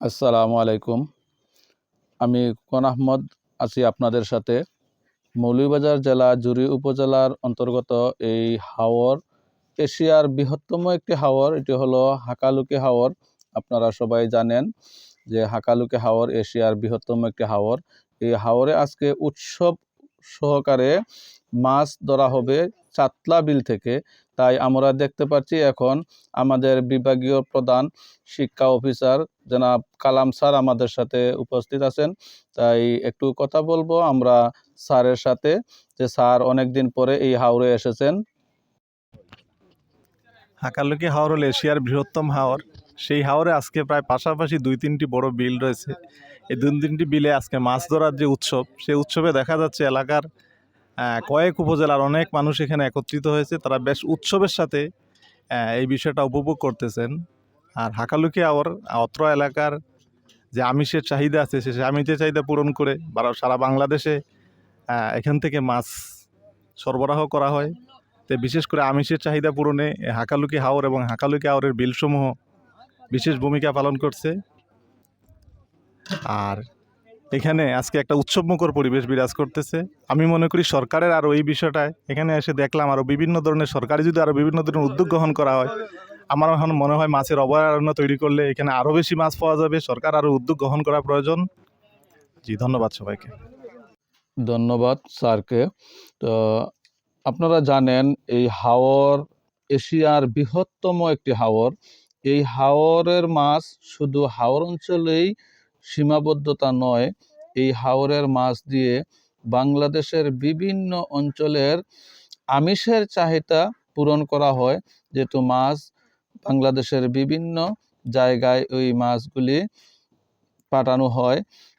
আসসালামু আলাইকুম। আমি কোন আহমদ আছি আপনাদের সাথে। মৌলভীবাজার জেলা জুরি উপজেলার অন্তর্গত এই হাওর এশিয়ার বৃহত্তম একটি হাওর। এটি হলো হাকালুকি হাওর। আপনারা সবাই জানেন যে হাকালুকি হাওর এশিয়ার বৃহত্তম একটি হাওর। এই হাওরে আজকে উৎসব সহকারে মাছ ধরা হবে চাতলা বিল থেকে। তাই আমরা দেখতে পাচ্ছি এখন আমাদের বিভাগীয় প্রধান শিক্ষা অফিসার জনাব কালাম স্যার আমাদের সাথে উপস্থিত আছেন। তাই একটু কথা বলবো আমরা স্যারের সাথে, যে স্যার অনেকদিন পরে এই হাওরে এসেছেন। হাকালুকি হাওর হল এশিয়ার বৃহত্তম হাওর। সেই হাওরে আজকে প্রায় পাশাপাশি 2-3টি বড় বিল রয়েছে। এই 2-3টি বিলে আজকে মাছ ধরার যে উৎসব, সেই উৎসবে দেখা যাচ্ছে এলাকার কয়েক উপজেলার অনেক মানুষ এখানে একত্রিত হয়েছে। তারা বেশ উৎসবের সাথে এই বিষয়টা উপভোগ করতেছেন। আর হাকালুকি হাওর অত্র এলাকার যে আমিষের চাহিদা আছে, সে আমিষের চাহিদা পূরণ করে সারা বাংলাদেশে এখান থেকে মাছ সরবরাহ করা হয়। তো বিশেষ করে আমিষের চাহিদা পূরণে হাকালুকি হাওর এবং হাকালুকি হাওরের বিলসমূহ বিশেষ ভূমিকা পালন করছে। আর এখানে আজকে একটা উৎসবমুখর পরিবেশ বিরাজ করতেছে। আমি মনে করি সরকারের আরও এই বিষয়টায় এখানে এসে দেখলাম আরও বিভিন্ন ধরনের সরকারি যদি আরও বিভিন্ন ধরনের উদ্যোগ গ্রহণ করা হয়, আমার এখন মনে হয় মাছের অভয়ারণ্য তৈরি করলে এখানে আরও বেশি মাছ পাওয়া যাবে। সরকার আরও উদ্যোগ গ্রহণ করা প্রয়োজন। জি, ধন্যবাদ সবাইকে। ধন্যবাদ স্যারকে। তো আপনারা জানেন এই হাওর এশিয়ার বৃহত্তম একটি হাওর। এই হাওরের মাছ শুধু হাওর অঞ্চলেই সীমাবদ্ধতা নয়, এই হাওরের মাছ দিয়ে বাংলাদেশের বিভিন্ন অঞ্চলের আমিষের চাহিদা পূরণ করা হয়। যেহেতু মাছ বাংলাদেশের বিভিন্ন জায়গায় ওই মাছগুলি পাঠানো হয়।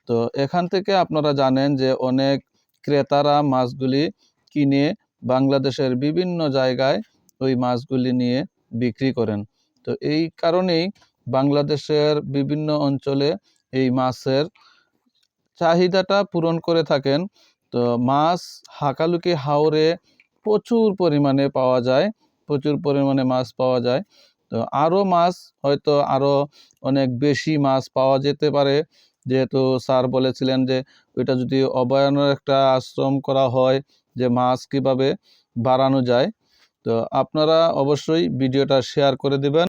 তো এখান থেকে আপনারা জানেন যে অনেক ক্রেতারা মাছগুলি কিনে বাংলাদেশের বিভিন্ন জায়গায় ওই মাছগুলি নিয়ে বিক্রি করেন। তো এই কারণেই বাংলাদেশের বিভিন্ন অঞ্চলে এই মাছের চাহিদাটা পূরণ করে থাকেন। তো মাছ হাকালুকি হাওরে প্রচুর পরিমাণে পাওয়া যায়, প্রচুর পরিমাণে মাছ পাওয়া যায়। তো আরও মাছ হয়তো আরও অনেক বেশি মাছ পাওয়া যেতে পারে, যেহেতু স্যার বলেছিলেন যে ওইটা যদি অভয়ারণ্যের একটা আশ্রম করা হয় যে মাছ কিভাবে বাড়ানো যায়। তো আপনারা অবশ্যই ভিডিওটা শেয়ার করে দিবেন।